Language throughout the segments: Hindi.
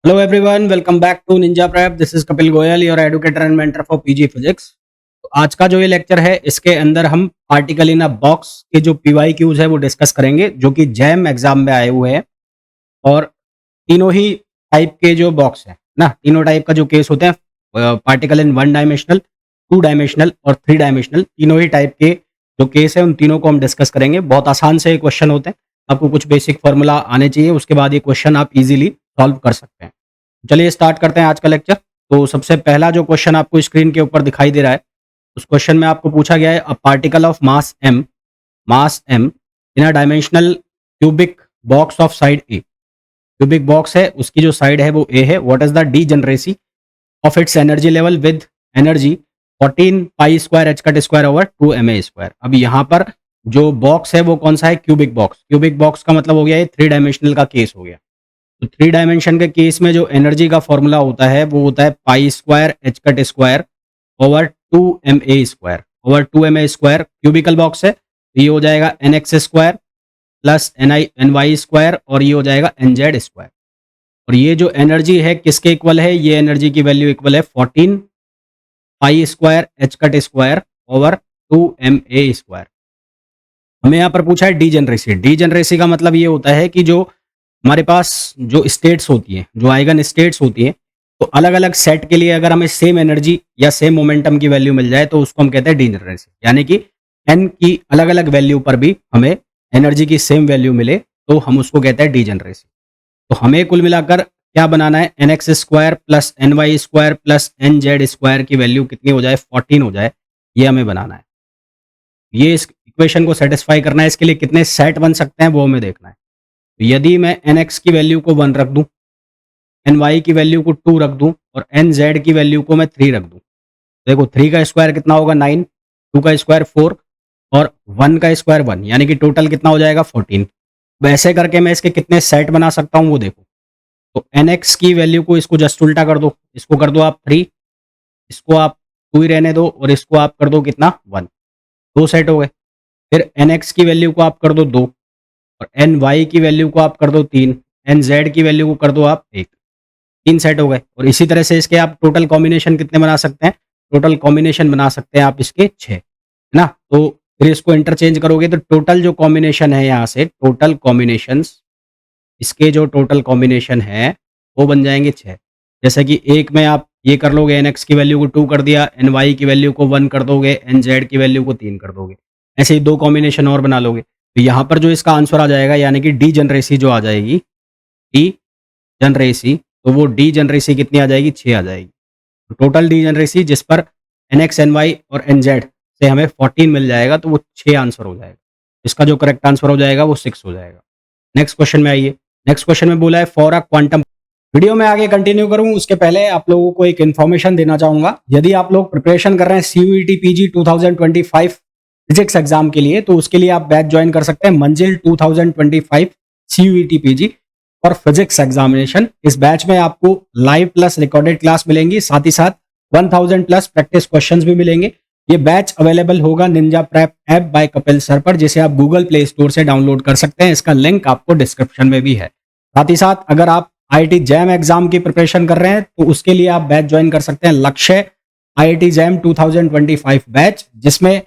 Hello everyone, welcome back to Ninja Prep. This is Kapil Goyal, your educator and mentor for PG Physics. तो आज का जो ये लेक्चर है इसके अंदर हम पार्टिकल इन अ बॉक्स के जो PYQs है वो डिस्कस करेंगे जो कि जैम एग्जाम में आए हुए हैं। और तीनों ही टाइप के जो बॉक्स है ना, तीनों टाइप का जो केस होते हैं, पार्टिकल इन 1 डायमेंशनल, 2 डायमेंशनल और 3 डायमेंशनल, तीनों ही टाइप के जो केस है उन तीनों को हम डिस्कस करेंगे। बहुत आसान से क्वेश्चन होते हैं, आपको कुछ बेसिक फॉर्मूला आने चाहिए, उसके बाद ये क्वेश्चन आप इजीली सॉल्व कर सकते हैं। चलिए स्टार्ट करते हैं आज का लेक्चर। तो सबसे पहला जो क्वेश्चन आपको स्क्रीन के ऊपर दिखाई दे रहा है, उस क्वेश्चन में आपको पूछा गया है a particle of mass m in a dimensional cubic box of side A. Cubic box है, उसकी जो साइड है वो ए है। What is the degeneracy of its energy level with energy 14 pi square h cut square over 2 ma square. अब यहाँ पर जो बॉक्स है वो कौन सा है? Cubic box. क्यूबिक बॉक्स का मतलब हो गया ये 3 डायमेंशनल का केस हो गया। तो 3 डायमेंशन के केस में जो एनर्जी का फॉर्मूला होता है वो होता है पाई square h cut square over 2 ma square. Over 2 ma square cubical box है, तो ये हो जाएगा nx square plus ny square और ये हो जाएगा nz स्क्वायर। और ये जो एनर्जी है किसके इक्वल है? ये एनर्जी की वैल्यू इक्वल है 14 पाई square h cut square over 2 ma square. हमें यहाँ पर पूछा है डीजेनरेसी। डीजेनरेसी का मतलब ये होता है कि जो हमारे पास जो स्टेट्स होती हैं, जो आइगन स्टेट्स होती हैं, तो अलग अलग सेट के लिए अगर हमें सेम एनर्जी या सेम मोमेंटम की वैल्यू मिल जाए तो उसको हम कहते हैं डीजेनरेसी। यानी कि एन की अलग अलग वैल्यू पर भी हमें एनर्जी की सेम वैल्यू मिले तो हम उसको कहते हैं डीजेनरेसी। तो हमें कुल मिलाकर क्या बनाना है? N x square plus n y square plus n z square की वैल्यू कितनी हो जाए? 14 हो जाए, ये हमें बनाना है। ये इस इक्वेशन को सेटिस्फाई करना है। इसके लिए कितने सेट बन सकते हैं वो हमें देखना है। तो यदि मैं एन एक्स की वैल्यू को 1 रख दूं, एन वाई की वैल्यू को 2 रख दूं और एन जेड की वैल्यू को मैं 3 रख दूं, देखो 3 का स्क्वायर कितना होगा? 9, 2 का स्क्वायर 4 और 1 का स्क्वायर 1, यानी कि टोटल कितना हो जाएगा? 14। वैसे करके मैं इसके कितने सेट बना सकता हूं वो देखो। तो एन एक्स की वैल्यू को इसको जस्ट उल्टा कर दो, इसको कर दो आप 3, इसको आप 2 ही रहने दो और इसको आप कर दो कितना? 1। 2 सेट हो गए। फिर एन एक्स की वैल्यू को आप कर दो 2 और एन वाई की वैल्यू को आप कर दो 3, एन जेड की वैल्यू को कर दो आप 1। 3 सेट हो गए। और इसी तरह से इसके आप टोटल कॉम्बिनेशन कितने बना सकते हैं? टोटल कॉम्बिनेशन बना सकते हैं आप इसके 6, है ना। तो फिर इसको इंटरचेंज करोगे तो टोटल जो कॉम्बिनेशन है यहाँ से, टोटल कॉम्बिनेशंस, इसके जो टोटल कॉम्बिनेशन है वो बन जाएंगे 6। जैसे कि एक में आप ये कर लोगे, एन एक्स की वैल्यू को 2 कर दिया, एन वाई की वैल्यू को 1 कर दोगे, एन जेड की वैल्यू को 3 कर दोगे। ऐसे ही 2 कॉम्बिनेशन और बना लोगे। तो यहाँ पर जो इसका आंसर आ जाएगा, यानी कि डी जनरेसी जो आ जाएगी, डी जनरेसी, तो वो डी जनरेसी कितनी आ जाएगी? 6 आ जाएगी। तो टोटल डी जनरेसी जिस पर एन एक्स एन वाई और एन जेड से हमें 14 मिल जाएगा तो वो 6 आंसर हो जाएगा। इसका जो करेक्ट आंसर हो जाएगा वो 6 हो जाएगा। नेक्स्ट क्वेश्चन में आइए। नेक्स्ट क्वेश्चन में बोला है फॉर अ क्वांटम। वीडियो में आगे कंटिन्यू करूं उसके पहले आप लोगों को एक इन्फॉर्मेशन देना चाहूंगा। यदि आप लोग प्रिपरेशन कर रहे हैं सीयूईटी पीजी 2025 फिजिक्स एग्जाम के लिए, तो उसके लिए आप बैच ज्वाइन कर सकते हैं मंजिल 2025 सीयूईटी पीजी और फिजिक्स एग्जामिनेशन। इस बैच में आपको लाइव प्लस रिकॉर्डेड क्लास मिलेंगी, साथ ही साथ 1000 प्लस प्रैक्टिस क्वेश्चंस भी मिलेंगे। ये बैच अवेलेबल होगा Ninja prep app by Kapil sir पर, जिसे आप गूगल प्ले स्टोर से डाउनलोड कर सकते हैं। इसका लिंक आपको डिस्क्रिप्शन में भी है। साथ ही साथ अगर आप आईआईटी जैम एग्जाम की प्रिपरेशन कर रहे हैं तो उसके लिए आप बैच ज्वाइन कर सकते हैं लक्ष्य आईआईटी जैम 2025 बैच, जिसमें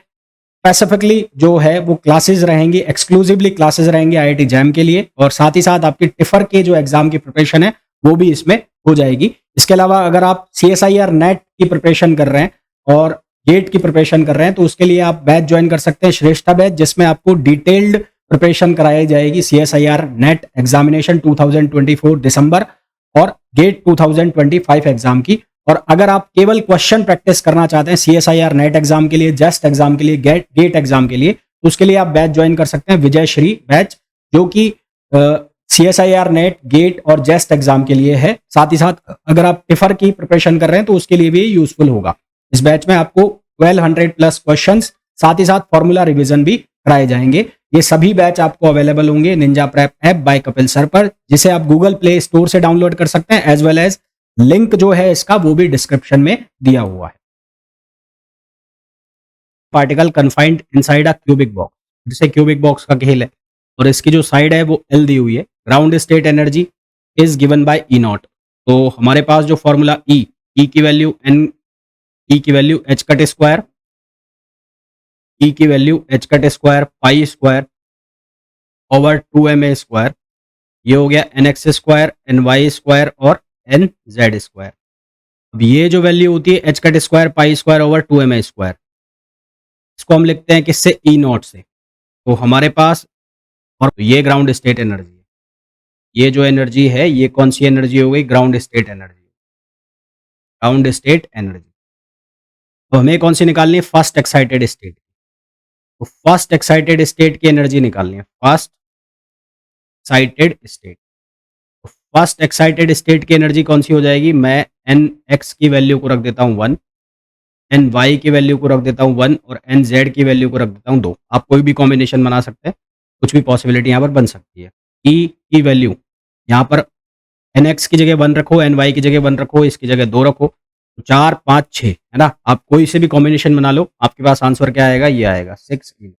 स्पेसिफिकली जो है वो क्लासेस रहेंगी, एक्सक्लूसिवली क्लासेस रहेंगी आईआईटी जैम के लिए। और साथ ही साथ आपकी टिफर के जो एग्जाम की प्रिपरेशन है वो भी इसमें हो जाएगी। इसके अलावा अगर आप सीएसआईआर नेट की प्रिपरेशन कर रहे हैं और गेट की प्रिपरेशन कर रहे हैं तो उसके लिए आप बैच ज्वाइन कर सकते हैं श्रेष्ठा बैच, जिसमें आपको डिटेल्ड प्रिपरेशन कराई जाएगी सीएसआईआर नेट एग्जामिनेशन 2024 दिसंबर और गेट 2025 एग्जाम की। और अगर आप केवल क्वेश्चन प्रैक्टिस करना चाहते हैं सीएसआईआर नेट एग्जाम के लिए, जस्ट एग्जाम के लिए, गेट एग्जाम के लिए, तो उसके लिए आप बैच ज्वाइन कर सकते हैं विजय श्री बैच, जो कि सीएसआईआर नेट, गेट और जेस्ट एग्जाम के लिए है। साथ ही साथ अगर आप टिफर की प्रिपरेशन कर रहे हैं तो उसके लिए भी यूजफुल होगा। इस बैच में आपको 1200 प्लस क्वेश्चंस, साथ ही साथ फॉर्मूला रिवीजन भी कराए जाएंगे। ये सभी बैच आपको अवेलेबल होंगे Ninja prep app by Kapil sir पर, जिसे आप गूगल प्ले स्टोर से डाउनलोड कर सकते हैं, एज वेल एज लिंक जो है इसका वो भी डिस्क्रिप्शन में दिया हुआ है। Particle confined inside a cubic box, जिसे क्यूबिक बॉक्स का खेल है और इसकी जो साइड है वो एल दी हुई है। Ground state energy is given by E not. तो हमारे पास जो फॉर्मूला ई की वैल्यू एन, ई की value h cut square, E की value h cut square pi square over 2ma square, ये हो गया n x square, n y square और एन जेड स्क्वायर। अब ये जो वैल्यू होती है h cut square pi square over 2ma square, इसको हम लिखते हैं किससे, ई नॉट से। तो हमारे पास, और ये ग्राउंड स्टेट एनर्जी है, ये जो एनर्जी है ये कौन सी एनर्जी हो गई, ground state energy, ground state energy. तो हमें कौन सी निकालनी है, फर्स्ट एक्साइटेड स्टेट। तो फर्स्ट एक्साइटेड स्टेट की एनर्जी निकालनी है, फर्स्ट एक्साइटेड स्टेट। तो फर्स्ट एक्साइटेड स्टेट की एनर्जी कौन सी हो जाएगी, मैं एन एक्स की वैल्यू को रख देता हूँ 1, एन वाई की वैल्यू को रख देता हूँ 1 और एन जेड की वैल्यू को रख देता हूँ 2। आप कोई भी कॉम्बिनेशन बना सकते हैं, कुछ भी पॉसिबिलिटी यहाँ पर बन सकती है। ई की वैल्यू यहाँ पर एन एक्स की जगह 1 रखो, एन वाई की जगह 1 रखो, इसकी जगह 2 रखो, तो 4 5 6 है ना। आप कोई से भी कॉम्बिनेशन बना लो, आपके पास आंसर क्या आएगा, ये आएगा 6E।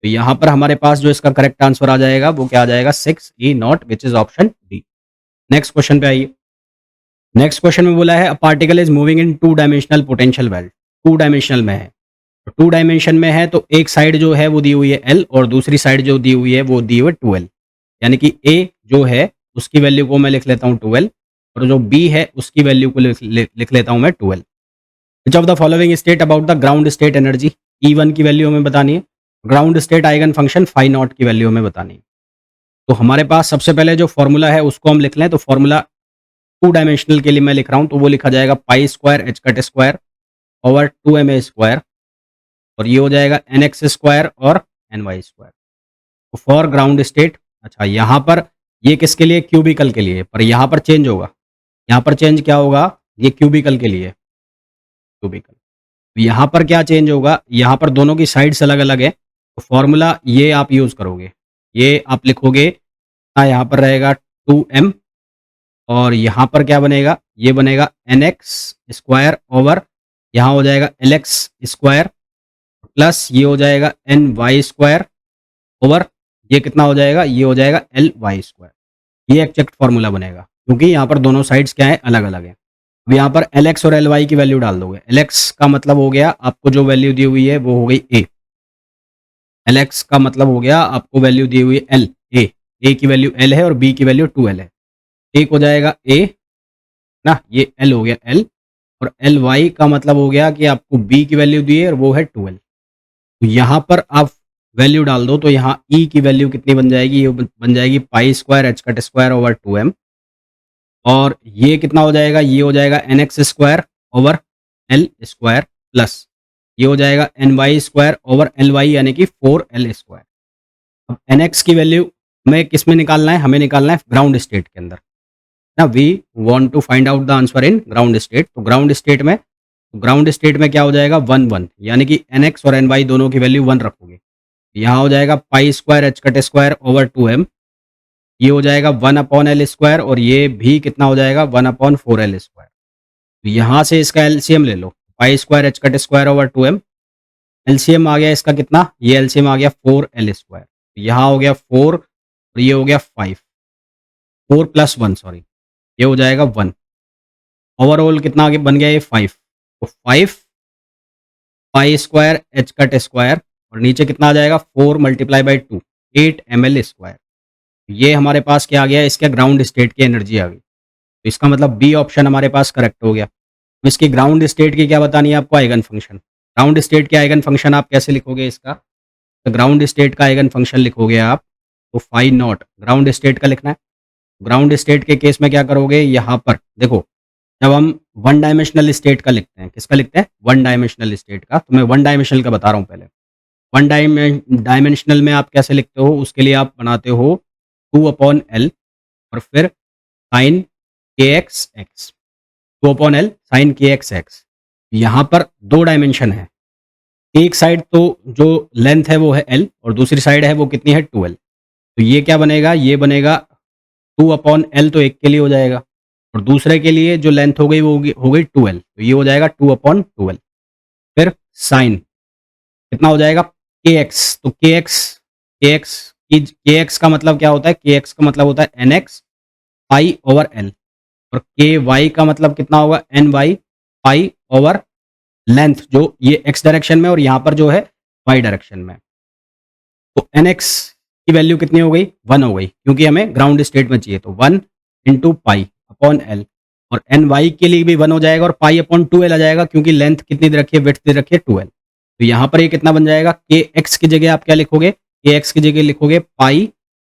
तो यहाँ पर हमारे पास जो इसका करेक्ट आंसर आ जाएगा वो क्या आ जाएगा, 6E not, which is option D. Next question पे आइए। नेक्स्ट क्वेश्चन में बोला है a particle is moving in 2 dimensional potential well, 2 dimensional में है। तो 2 डायमेंशन में है तो एक साइड जो है वो दी हुई है L और दूसरी साइड जो दी हुई है वो दी हुई है 2L, यानी कि A जो है उसकी वैल्यू को मैं लिख लेता हूँ 2L और जो B है उसकी वैल्यू को लिख लेता हूँ मैं 2L। Which of the following state about the ground state energy, E1 की वैल्यू हमें बतानी है, ground state eigen function phi naught की वैल्यू हमें बतानी है। तो हमारे पास सबसे पहले जो फॉर्मूला है उसको हम लिख लें। तो फॉर्मूला 2 डायमेंशनल के लिए मैं लिख रहा हूँ, तो वो लिखा जाएगा pi square h cut square over 2ma square और ये हो जाएगा एन एक्स स्क्वायर और एन वाई स्क्वायर। तो फॉर ग्राउंड स्टेट, अच्छा यहाँ पर ये किसके लिए, क्यूबिकल के लिए, पर यहाँ पर चेंज होगा, यहाँ पर चेंज क्या होगा, ये क्यूबिकल के लिए, क्यूबिकल। तो यहाँ पर क्या चेंज होगा, यहाँ पर दोनों की साइड्स अलग अलग है, तो फॉर्मूला ये आप यूज करोगे, ये आप लिखोगे, यहाँ पर रहेगा 2m और यहाँ पर क्या बनेगा, ये बनेगा एन एक्स स्क्वायर ओवर यहाँ हो जाएगा एल एक्स स्क्वायर प्लस ये हो जाएगा एन वाई स्क्वायर ओवर ये कितना हो जाएगा, ये हो जाएगा एल वाई स्क्वायर। ये एग्जैक्ट फॉर्मूला बनेगा क्योंकि यहाँ पर दोनों साइड्स क्या है, अलग अलग है। अब यहाँ पर एल एक्स और एल वाई की वैल्यू डाल दोगे। एल एक्स का मतलब हो गया आपको जो वैल्यू दी हुई है वो हो गई ए, एल एक्स का मतलब हो गया आपको वैल्यू दी हुई है एल, ए की वैल्यू एल है और बी की वैल्यू 2L है। एक हो जाएगा ए ना, ये एल हो गया एल और एल वाई का मतलब हो गया कि आपको बी की वैल्यू दी है और वो है 2L। तो यहाँ पर आप वैल्यू डाल दो तो यहाँ ई की वैल्यू कितनी बन जाएगी, ये बन जाएगी pi square h cut square over 2m और ये कितना हो जाएगा, ये हो जाएगा n x square over l square plus ये हो जाएगा n y square over l y यानी कि 4L स्क्वायर। अब एन एक्स की वैल्यू हमें किस में निकालना है, हमें निकालना है ग्राउंड स्टेट के अंदर ना। We want to find out the answer in ground state. तो ग्राउंड स्टेट में क्या हो जाएगा 1 1 यानी कि एन एक्स और एन वाई दोनों की वैल्यू 1 रखोगे। यहाँ हो जाएगा pi square h cut square over 2m, ये हो जाएगा 1/L स्क्वायर और ये भी कितना हो जाएगा 1/4L स्क्वायर। तो यहाँ से इसका एलसीएम ले लो, pi square h cut square over 2m, LCM आ गया इसका कितना, ये एलसीएम आ गया 4L स्क्वायर। तो यहाँ हो गया 4 और ये हो गया 5, 4 + 1 सॉरी, ये हो जाएगा 1, ओवरऑल कितना आगे बन गया ये 5। तो 5 पाई स्क्वायर एच कट स्क्वायर और नीचे कितना आ जाएगा 4 × 2 8ml स्क्वायर। ये हमारे पास क्या आ गया, इसके ग्राउंड स्टेट की एनर्जी आ गई। तो इसका मतलब बी ऑप्शन हमारे पास करेक्ट हो गया। तो इसकी ग्राउंड स्टेट की क्या बतानी है आपको, आइगन फंक्शन। ग्राउंड स्टेट के आइगन फंक्शन आप कैसे लिखोगे इसका, तो ग्राउंड स्टेट का आइगन फंक्शन लिखोगे आप तो फाई नॉट, ग्राउंड स्टेट का लिखना है। ग्राउंड स्टेट के केस में क्या करोगे, यहाँ पर देखो जब हम 1 डायमेंशनल स्टेट का लिखते हैं, किसका लिखते हैं 1 डायमेंशनल स्टेट का, तो मैं 1 डायमेंशनल का बता रहा हूँ पहले। 1 डायमेंशनल में आप कैसे लिखते हो, उसके लिए आप बनाते हो 2/L और फिर साइन के एक्स एक्स, 2/L साइन के एक्स एक्स। यहाँ पर 2 डायमेंशन है, एक साइड तो जो लेंथ है वो है L और दूसरी साइड है वो कितनी है 2L। तो ये क्या बनेगा, ये बनेगा 2/L तो एक के लिए हो जाएगा और दूसरे के लिए जो लेंथ हो गई वो हो गई 2L, तो ये हो जाएगा 2/2L। फिर साइन कितना हो जाएगा kx, तो kx का मतलब क्या होता है, kx का मतलब होता है nx पाई ओवर L। और के वाई का मतलब कितना होगा, n y pi over length, जो ये एक्स डायरेक्शन में और यहाँ पर जो है वाई डायरेक्शन में। तो एन एक्स की वैल्यू कितनी हो गई, 1 हो गई, क्योंकि हमें ग्राउंड स्टेट में चाहिए। तो 1 इंटू पाई अपॉन एल, और एन वाई के लिए भी 1 हो जाएगा और पाई अपॉन 2 एल आ जाएगा, क्योंकि लेंथ कितनी दे रखी है, विड्थ दे रखी है 2 एल। तो यहाँ पर ये कितना बन जाएगा, के एक्स की जगह आप क्या लिखोगे, के एक्स की जगह लिखोगे पाई,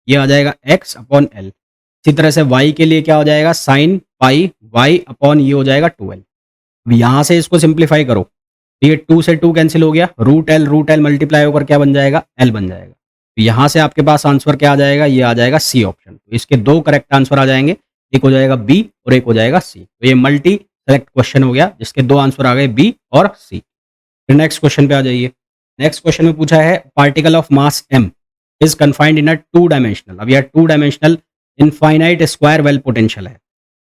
ये आ जाएगा एक्स अपॉन एल। इसी तरह से वाई के लिए क्या हो जाएगा, साइन पाई वाई अपॉन ये हो जाएगा 2 एल। अब यहाँ से इसको सिंप्लीफाई करो, तो ये 2 से 2 कैंसिल हो गया, रूट एल मल्टीप्लाई होकर क्या बन जाएगा, एल बन जाएगा। तो यहाँ से आपके पास आंसर क्या आ जाएगा, ये आ जाएगा सी ऑप्शन। तो इसके दो करेक्ट आंसर आ जाएंगे, एक हो जाएगा बी और एक हो जाएगा सी। तो ये मल्टी सेलेक्ट क्वेश्चन हो गया, जिसके दो आंसर आ गए बी और सी। फिर नेक्स्ट क्वेश्चन पे आ जाइए। नेक्स्ट क्वेश्चन में पूछा है particle of mass m is confined in a two dimensional, अब यह two dimensional infinite square well potential है।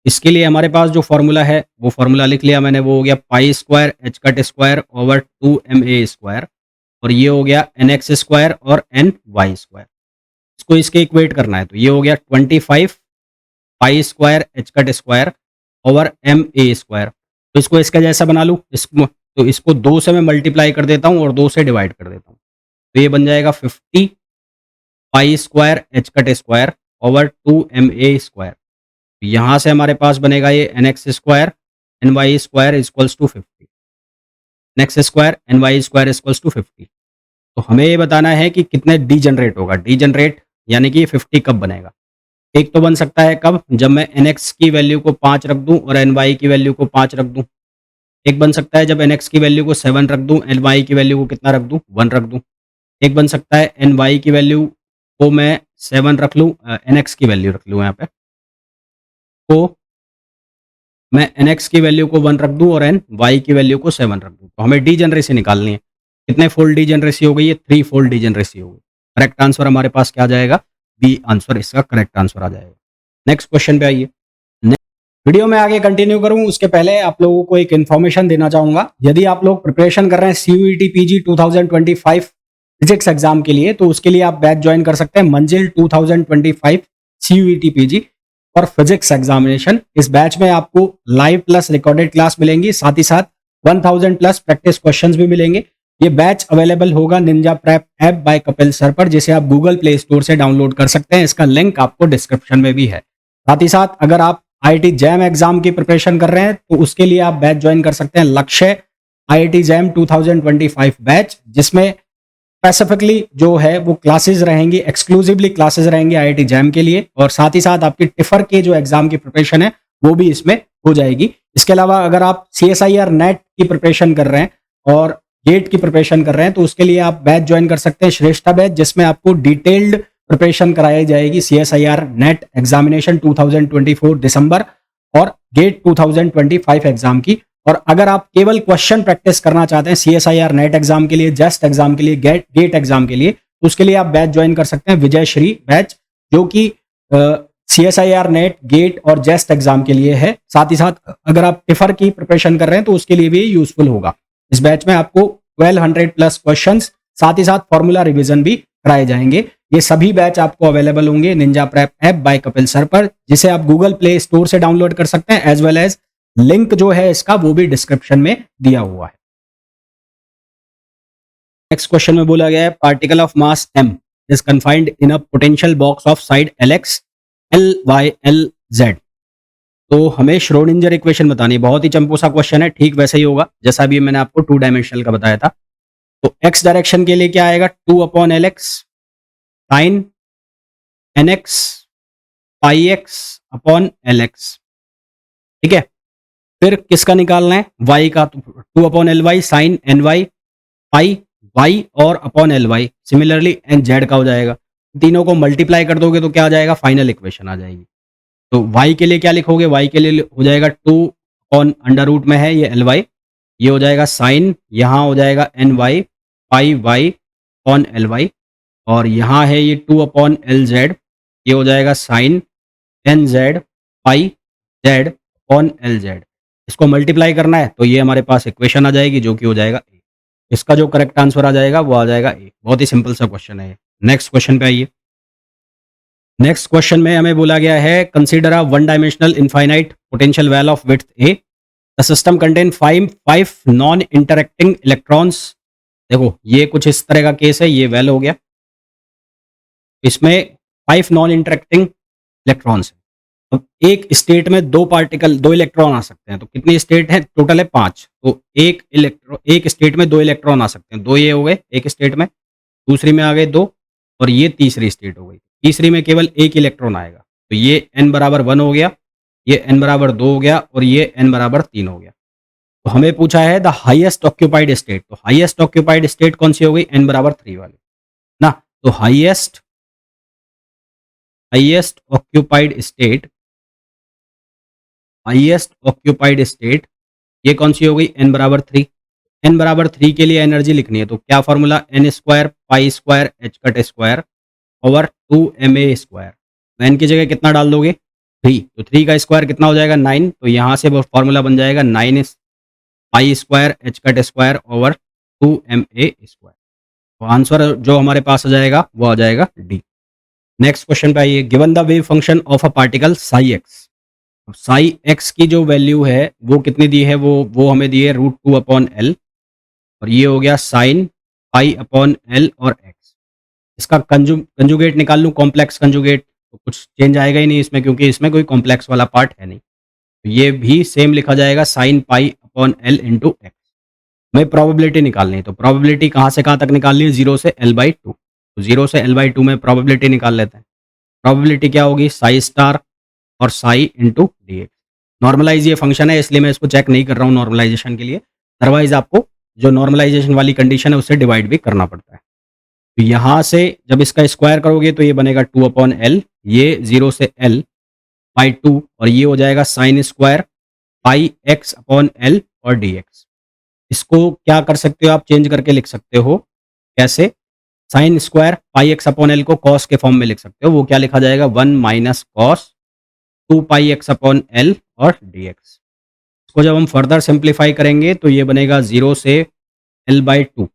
इसके लिए हमारे पास जो फॉर्मूला है वो फॉर्मूला लिख लिया मैंने, वो हो गया पाई square h cut square over 2ma square, और ये हो गया एन एक्स स्क्वायर और एन वाई स्क्वायर। इसको इसके इक्वेट करना है, तो ये हो गया 25 pi square h cut square over m a square. तो इसको इसका जैसा बना लूँ, इसको तो इसको 2 से मैं मल्टीप्लाई कर देता हूँ और 2 से डिवाइड कर देता हूँ। तो ये बन जाएगा 50 pi square h cut square over 2ma square. यहाँ से हमारे पास बनेगा ये n x square n y square equals to 50, n x square n y square equals to 50। तो हमें ये बताना है कि कितने डी जनरेट होगा, डी जनरेट यानी कि 50 कब बनेगा। एक तो बन सकता है कब, जब मैं एन एक्स की वैल्यू को 5 रख दूं और एन वाई की वैल्यू को 5 रख दूं। एक बन सकता है जब एन एक्स की वैल्यू को 7 रख दूं, एन वाई की वैल्यू को कितना रख दूं, 1 रख दूं। एक बन सकता है एन वाई की वैल्यू को मैं 7 रख लूँ, एन एक्स की वैल्यू रख लूँ यहाँ पे, तो मैं एन एक्स की वैल्यू को 1 रख दूं और एन वाई की वैल्यू को 7 रख दूं। तो हमें डी जनरेसी निकालनी है। कितने फोल्ड डी जनरेसी हो गई है, 3 फोल्ड डी जनरेसी हो गई। करेक्ट आंसर हमारे पास क्या आ जाएगा, बी आंसर इसका करेक्ट आंसर आ जाएगा। नेक्स्ट क्वेश्चन पे आइए। वीडियो में आगे कंटिन्यू करूं उसके पहले आप लोगों को एक इन्फॉर्मेशन देना चाहूंगा। यदि आप लोग प्रिपरेशन कर रहे हैं सीयूईटी पीजी 2025 फिजिक्स एग्जाम के लिए, तो उसके लिए आप बैच ज्वाइन कर सकते हैं मंजिल 2025 सीयूईटी पीजी और फिजिक्स एग्जामिनेशन। इस बैच में आपको लाइव प्लस रिकॉर्डेड क्लास मिलेंगी, साथ ही साथ 1000 प्लस प्रैक्टिस क्वेश्चंस भी मिलेंगे। ये बैच अवेलेबल होगा Ninja prep app by Kapil sir पर, जिसे आप गूगल प्ले स्टोर से डाउनलोड कर सकते हैं। इसका लिंक आपको डिस्क्रिप्शन में भी है। साथ ही साथ अगर आप आईआईटी जैम एग्जाम की प्रिपरेशन कर रहे हैं, तो उसके लिए आप बैच ज्वाइन कर सकते हैं लक्ष्य आईआईटी जैम 2025 बैच, जिसमें स्पेसिफिकली जो है वो क्लासेस रहेंगी, एक्सक्लूसिवली क्लासेस रहेंगी आईआईटी जैम के लिए, और साथ ही साथ आपकी टिफर के जो एग्जाम की प्रिपरेशन है वो भी इसमें हो जाएगी। इसके अलावा अगर आप सीएसआईआर नेट की प्रिपरेशन कर रहे हैं और गेट की प्रिपरेशन कर रहे हैं, तो उसके लिए आप बैच ज्वाइन कर सकते हैं श्रेष्ठा बैच, जिसमें आपको डिटेल्ड प्रिपरेशन कराई जाएगी सीएसआईआर नेट एग्जामिनेशन 2024 दिसंबर और गेट 2025 एग्जाम की। और अगर आप केवल क्वेश्चन प्रैक्टिस करना चाहते हैं सीएसआईआर नेट एग्जाम के लिए, जस्ट एग्जाम के लिए, गेट एग्जाम के लिए, तो उसके लिए आप बैच ज्वाइन कर सकते हैं विजय श्री बैच, जो कि सीएसआईआर नेट गेट और जेस्ट एग्जाम के लिए है। साथ ही साथ अगर आप टिफर की प्रिपरेशन कर रहे हैं तो उसके लिए भी यूजफुल होगा। इस बैच में आपको 1200 प्लस क्वेश्चंस, साथ ही साथ फॉर्मूला रिवीजन भी कराए जाएंगे। ये सभी बैच आपको अवेलेबल होंगे Ninja prep app by Kapil sir पर, जिसे आप गूगल प्ले स्टोर से डाउनलोड कर सकते हैं, एज वेल एज लिंक जो है इसका वो भी डिस्क्रिप्शन में दिया हुआ है। नेक्स्ट क्वेश्चन में बोला गया है particle of mass m is confined in a potential box of side lx ly lz। तो हमें श्रोडिंगर इक्वेशन बतानी है। बहुत ही चंपूसा क्वेश्चन है, ठीक वैसे ही होगा जैसा भी मैंने आपको 2 डायमेंशनल का बताया था। तो x डायरेक्शन के लिए क्या आएगा, 2/lx साइन nx पाई x अपॉन lx। ठीक है, फिर किसका निकालना है, y का, तो 2/ly साइन ny पाई y और अपॉन ly, सिमिलरली nz का हो जाएगा। तीनों को मल्टीप्लाई कर दोगे तो क्या आ जाएगा, फाइनल इक्वेशन आ जाएगी। तो y के लिए क्या लिखोगे, y के लिए हो जाएगा 2/अंडर रूट में है ये ly, ये हो जाएगा साइन, यहाँ हो जाएगा ny पाई y अपॉन ly, और यहाँ है ये 2/lz, ये हो जाएगा साइन nz पाई z अपॉन lz। इसको मल्टीप्लाई करना है तो ये हमारे पास इक्वेशन आ जाएगी, जो कि हो जाएगा ए। इसका जो करेक्ट आंसर आ जाएगा वो आ जाएगा ए। बहुत ही सिंपल सा क्वेश्चन है। नेक्स्ट क्वेश्चन पे आइए। नेक्स्ट क्वेश्चन में हमें बोला गया है consider a one dimensional infinite potential well of width A, the system contain five non interacting electrons. देखो ये कुछ इस तरह का केस है, ये वेल हो गया, इसमें 5 नॉन इंटरेक्टिंग इलेक्ट्रॉन्स हैं। अब एक स्टेट में 2 पार्टिकल 2 इलेक्ट्रॉन आ सकते हैं, तो कितनी स्टेट हैं? टोटल है 5। तो एक स्टेट में 2 इलेक्ट्रॉन आ सकते हैं, 2 ये हो गए एक स्टेट में, दूसरी में आ गए 2 और ये तीसरी स्टेट हो गई। तीसरी में केवल 1 इलेक्ट्रॉन आएगा, तो ये n बराबर 1 हो गया, ये n बराबर 2 हो गया और ये n बराबर 3 हो गया। तो हमें पूछा है द हाईएस्ट ऑक्यूपाइड स्टेट, तो हाईएस्ट ऑक्यूपाइड स्टेट कौन सी हो गई? n बराबर 3 वाली ना। तो highest highest occupied state highest occupied state ये कौन सी हो गई? n बराबर 3। n बराबर 3 के लिए एनर्जी लिखनी है, तो क्या formula? n square pi square h cut square over 2ma square. तो n की जगह कितना डाल दोगे? 3। तो 3 का स्क्वायर कितना हो जाएगा? 9। तो यहाँ से वो फॉर्मूला बन जाएगा 9 पाई square h cut square over 2ma square. तो आंसर जो हमारे पास आ जाएगा वो आ जाएगा डी। नेक्स्ट क्वेश्चन पे आइए, given the wave function of a particle Sai x. अब साई एक्स की जो वैल्यू है वो कितनी दी है? वो हमें दी है √2 अपॉन एल, और ये हो गया साइन पाई अपॉन एल और एक्स। इसका कंजुगेट निकाल लूँ, कॉम्प्लेक्स कंजुगेट, तो कुछ चेंज आएगा ही नहीं इसमें, क्योंकि इसमें कोई कॉम्प्लेक्स वाला पार्ट है नहीं। तो ये भी सेम लिखा जाएगा sine pi upon L into x. हमें प्रोबेबिलिटी निकालनी है, तो प्रोबेबिलिटी कहाँ से कहाँ तक निकालनी है? 0 से l/2। तो 0 से l/2 में प्रोबेबिलिटी निकाल लेते हैं। प्रोबेबिलिटी क्या होगी? साई स्टार और psi into d x. Normalise ये फंक्शन है, इसलिए मैं इसको चेक नहीं कर रहा हूँ नॉर्मलाइजेशन के लिए, अदरवाइज आपको जो नॉर्मलाइजेशन वाली कंडीशन है उससे डिवाइड भी करना पड़ता है। तो यहाँ से जब इसका स्क्वायर करोगे तो ये बनेगा 2 अपॉन एल, ये 0 से l/2 और ये हो जाएगा sine square pi x upon L और डी एक्स। इसको क्या कर सकते हो आप? चेंज करके लिख सकते हो। कैसे? Sine square pi x upon L को कॉस के फॉर्म में लिख सकते हो। वो क्या लिखा जाएगा? 1 माइनस कॉस 2 पाई एक्स अपॉन एल और डी एक्स। इसको जब हम फर्दर सिंप्लीफाई करेंगे तो ये बनेगा 0 से l/2।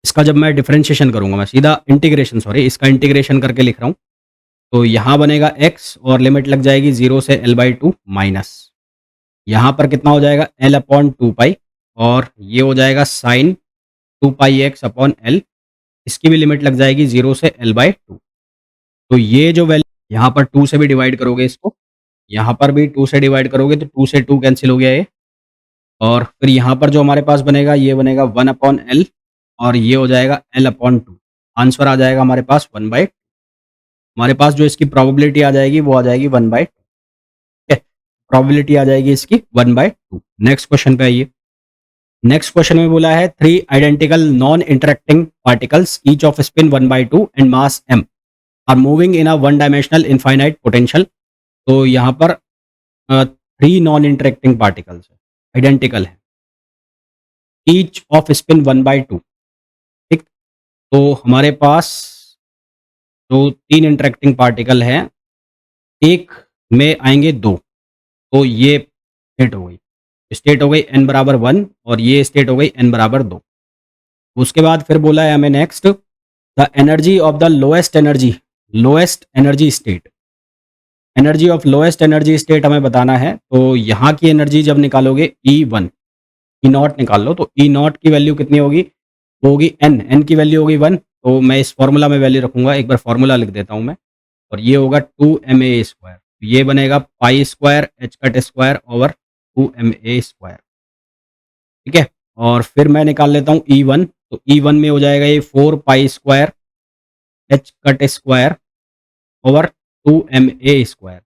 इसका जब मैं डिफरेंशिएशन करूंगा, मैं सीधा इंटीग्रेशन, सॉरी इसका इंटीग्रेशन करके लिख रहा हूँ, तो यहाँ बनेगा x और लिमिट लग जाएगी 0 से l/2 माइनस, यहाँ पर कितना हो जाएगा? l अपॉन 2 पाई, और ये हो जाएगा साइन 2 पाई एक्स अपॉन एल, इसकी भी लिमिट लग जाएगी 0 से l/2। तो ये जो वैल्यू यहाँ पर 2 से भी डिवाइड करोगे इसको, यहाँ पर भी 2 से डिवाइड करोगे तो 2 से 2 कैंसिल हो गया ये, और फिर यहाँ पर जो हमारे पास बनेगा ये बनेगा 1 अपॉन एल और ये हो जाएगा l अपॉन 2। आंसर आ जाएगा हमारे पास 1/2। हमारे पास जो इसकी प्रोबेबिलिटी आ जाएगी वो आ जाएगी 1/2। ठीक है, प्रोबेबिलिटी आ जाएगी इसकी 1/2। नेक्स्ट क्वेश्चन पे आइए। नेक्स्ट क्वेश्चन में बोला है 3 identical non interacting particles each of spin 1/2 and mass m are moving in a one dimensional infinite potential. तो यहाँ पर 3 नॉन इंटरेक्टिंग पार्टिकल्स है, आइडेंटिकल है, ईच ऑफ स्पिन 1/2। ठीक, तो हमारे पास जो 3 इंटरेक्टिंग पार्टिकल हैं, एक में आएंगे 2, तो ये स्टेट हो गई, स्टेट हो गई n बराबर 1 और ये स्टेट हो गई n बराबर 2। उसके बाद फिर बोला है हमें next the energy of the lowest energy state. Energy of lowest energy state हमें बताना है, तो यहाँ की एनर्जी जब निकालोगे E1, ई नॉट निकाल लो, तो ई नॉट की वैल्यू कितनी होगी? वो होगी एन की वैल्यू होगी 1। तो मैं इस फॉर्मूला में वैल्यू रखूंगा, एक बार फॉर्मूला लिख देता हूँ मैं, और ये होगा 2ma स्क्वायर, ये बनेगा पाई square h cut square over 2ma square. ठीक है, और फिर मैं निकाल लेता हूँ E1, तो E1 में हो जाएगा ये 4 pi square h cut square over 2ma square.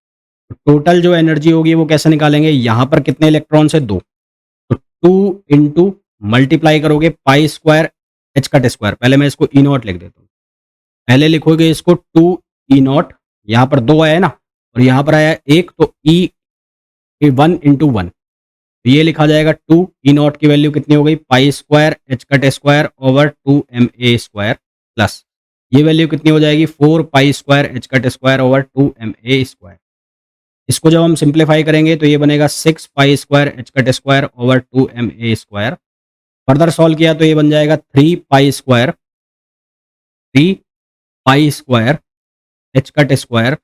तो टोटल जो एनर्जी होगी वो कैसे निकालेंगे? यहाँ पर कितने इलेक्ट्रॉन्स है? 2, तो 2 इंटू मल्टीप्लाई करोगे पाई स्क्वायर एच कट स्क्वायर, पहले मैं इसको ई नॉट लिख देता हूँ, पहले लिखोगे इसको 2 ई नॉट, यहाँ पर 2 आया है ना और यहाँ पर आया 1, तो ई 1 इंटू 1, तो ये लिखा जाएगा 2 ई नॉट की वैल्यू कितनी हो गई? Pi square h cut square over 2ma square, plus ये वैल्यू कितनी हो जाएगी? 4 pi square h cut square over 2ma square. इसको जब हम सिंप्लीफाई करेंगे तो ये बनेगा 6 pi square h cut square over 2ma square. Further solve किया तो ये बन जाएगा 3 pi square h cut square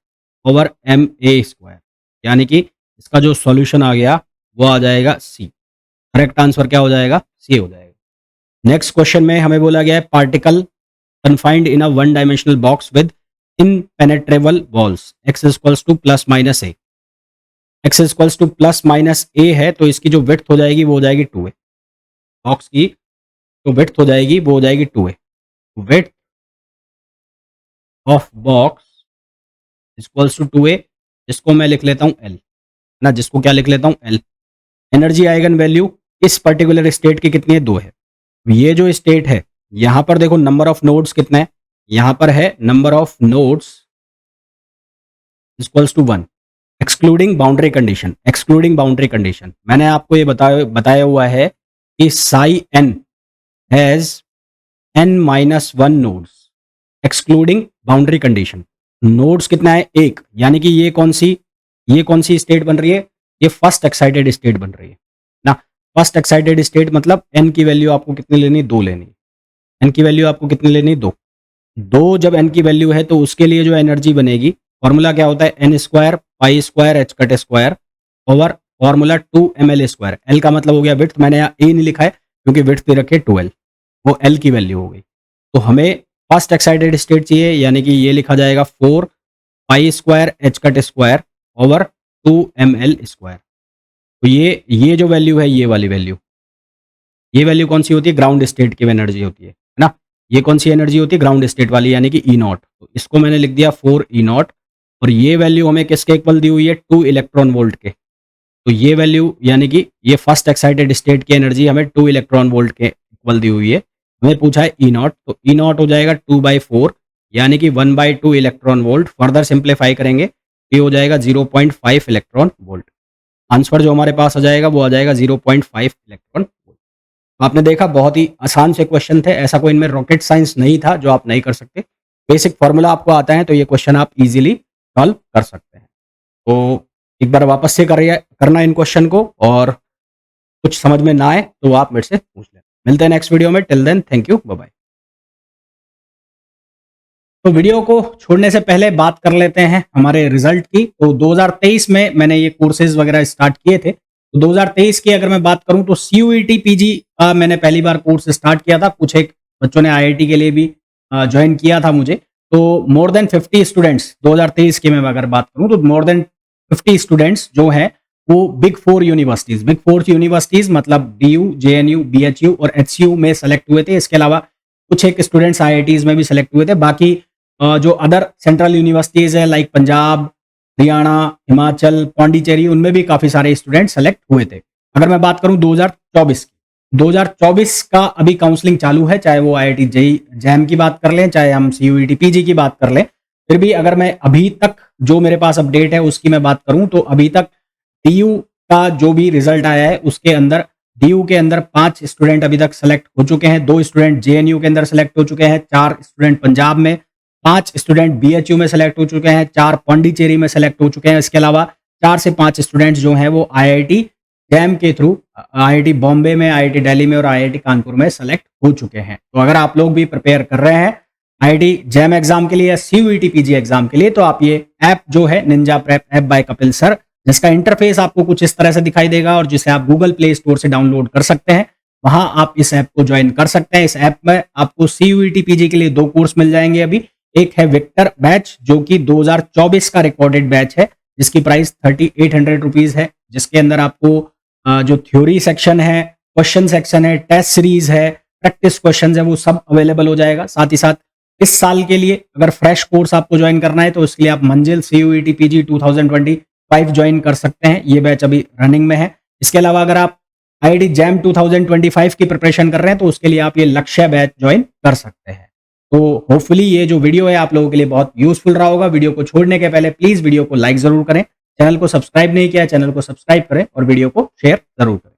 over m a square, यानी कि इसका जो सॉल्यूशन आ गया वो आ जाएगा सी। करेक्ट आंसर क्या हो जाएगा? सी हो जाएगा। नेक्स्ट क्वेश्चन में हमें बोला गया है particle confined in a one dimensional box with impenetrable walls x equals to plus minus a. X equals to plus minus a है तो इसकी जो विड्थ हो जाएगी वो हो जाएगी 2a। बॉक्स की जो विड्थ हो जाएगी वो हो जाएगी 2a। Width of box equals to 2a, जिसको मैं लिख लेता हूं l ना, जिसको क्या लिख लेता हूं l। एनर्जी आइगन वैल्यू इस पर्टिकुलर स्टेट की कितनी है? 2 है। ये जो स्टेट है यहां पर देखो नंबर ऑफ नोड्स कितना है, यहां पर है number of nodes equals to 1 excluding boundary condition. Excluding boundary condition मैंने आपको ये बताया हुआ है कि psi n has n minus 1 nodes excluding boundary condition. Nodes कितना है? 1, यानी कि ये कौन सी स्टेट बन रही है? ये फर्स्ट एक्साइटेड स्टेट बन रही है ना। फर्स्ट एक्साइटेड स्टेट मतलब n की वैल्यू आपको कितनी लेनी? 2 लेनी। n की वैल्यू आपको कितनी लेनी? 2 जब n की वैल्यू है तो उसके लिए जो एनर्जी बनेगी, फॉर्मूला क्या होता है? n square pi square h cut square over formula 2ml square. l का मतलब हो गया विड्थ, मैंने यहाँ a नहीं लिखा है क्योंकि विड्थ दे रखी है 2l, वो l की वैल्यू हो गई। तो हमें फर्स्ट एक्साइटेड स्टेट चाहिए, यानी कि ये लिखा जाएगा 4 pi square h cut square over 2ml square. तो ये जो वैल्यू है, ये वाली वैल्यू, ये वैल्यू कौन सी होती है? ग्राउंड स्टेट की एनर्जी होती है ना। ये कौन सी एनर्जी होती है? ग्राउंड स्टेट वाली, यानी कि ई नॉट। तो इसको मैंने लिख दिया 4 ई नॉट, और ये वैल्यू हमें किसके इक्वल दी हुई है? 2 इलेक्ट्रॉन वोल्ट के। तो ये वैल्यू यानी कि ये फर्स्ट एक्साइटेड स्टेट की एनर्जी हमें 2 इलेक्ट्रॉन वोल्ट के इक्वल दी हुई है। हमें पूछा है ई नॉट, तो ई नॉट हो जाएगा 2/4, यानी कि 1/2 इलेक्ट्रॉन वोल्ट। फर्दर सिंप्लीफाई करेंगे ये हो जाएगा 0.5 इलेक्ट्रॉन वोल्ट। आंसर जो हमारे पास आ जाएगा वो आ जाएगा 0.5 इलेक्ट्रॉन वोल्ट। आपने देखा बहुत ही आसान से क्वेश्चन थे, ऐसा कोई इनमें रॉकेट साइंस नहीं था जो आप नहीं कर सकते। बेसिक फॉर्मूला आपको आता है तो ये क्वेश्चन आप इजीली सॉल्व कर सकते हैं। तो एक बार वापस से करना इन क्वेश्चन को, और कुछ समझ में ना आए तो आप मेरे से पूछ लें। मिलते हैं नेक्स्ट वीडियो में। Till then thank you, bye bye. तो वीडियो को छोड़ने से पहले बात कर लेते हैं हमारे रिजल्ट की। तो 2023 में मैंने ये कोर्सेज वगैरह स्टार्ट किए थे। तो 2023 की अगर मैं बात करूं तो CUET PG का मैंने पहली बार कोर्स स्टार्ट किया था। कुछ एक बच्चों ने IIT के लिए भी ज्वाइन किया था मुझे। तो मोर देन 50 स्टूडेंट्स 2023 की मैं अगर बात करूं तो मोर देन 50 स्टूडेंट्स जो हैं वो बिग 4 यूनिवर्सिटीज मतलब DU, JNU, BHU और HCU में सेलेक्ट हुए थे। इसके अलावा कुछ एक स्टूडेंट्स IITs में भी सेलेक्ट हुए थे। बाकी जो अदर सेंट्रल यूनिवर्सिटीज है लाइक पंजाब, हरियाणा, हिमाचल, पांडिचेरी, उनमें भी काफी सारे स्टूडेंट सेलेक्ट हुए थे। अगर मैं बात करूं 2024 की, 2024 का अभी काउंसलिंग चालू है, चाहे वो IIT JEE JAM की बात कर लें, चाहे हम CUET PG की बात कर लें। फिर भी अगर मैं अभी तक जो मेरे पास अपडेट है उसकी मैं बात करूं तो अभी तक DU का जो भी रिजल्ट आया है उसके अंदर DU के अंदर 5 स्टूडेंट अभी तक सेलेक्ट हो चुके हैं, 2 स्टूडेंट JNU के अंदर सेलेक्ट हो चुके हैं, 4 स्टूडेंट पंजाब में, 5 स्टूडेंट BHU में सेलेक्ट हो चुके हैं, 4 पांडिचेरी में सेलेक्ट हो चुके हैं। इसके अलावा 4 से 5 स्टूडेंट्स जो हैं वो IIT JAM के थ्रू IIT बॉम्बे में, IIT दिल्ली में और IIT कानपुर में सेलेक्ट हो चुके हैं। तो अगर आप लोग भी प्रिपेयर कर रहे हैं IIT JAM एग्जाम के लिए या CUET PG एग्जाम के लिए, तो आप ये ऐप जो है Ninja prep app by Kapil sir, जिसका इंटरफेस आपको कुछ इस तरह से दिखाई देगा और जिसे आप गूगल प्ले स्टोर से डाउनलोड कर सकते हैं, वहां आप इस ऐप को ज्वाइन कर सकते हैं। इस ऐप में आपको CUET PG के लिए 2 कोर्स मिल जाएंगे अभी। एक है विक्टर बैच जो कि 2024 का रिकॉर्डेड बैच है, जिसकी प्राइस 3800 रुपीज है, जिसके अंदर आपको जो थ्योरी सेक्शन है, क्वेश्चन सेक्शन है, टेस्ट सीरीज है, प्रैक्टिस क्वेश्चन है, वो सब अवेलेबल हो जाएगा। साथ ही साथ इस साल के लिए अगर फ्रेश कोर्स आपको ज्वाइन करना है तो उसके लिए आप मंजिल CUET PG 2025 ज्वाइन कर सकते हैं। ये बैच अभी रनिंग में है। इसके अलावा अगर आप IIT JAM 2025 की प्रिपरेशन कर रहे हैं तो उसके लिए आप ये लक्ष्य बैच ज्वाइन कर सकते हैं। तो होपफुली ये जो वीडियो है आप लोगों के लिए बहुत यूजफुल रहा होगा। वीडियो को छोड़ने के पहले प्लीज वीडियो को लाइक जरूर करें, चैनल को सब्सक्राइब नहीं किया चैनल को सब्सक्राइब करें और वीडियो को शेयर जरूर करें।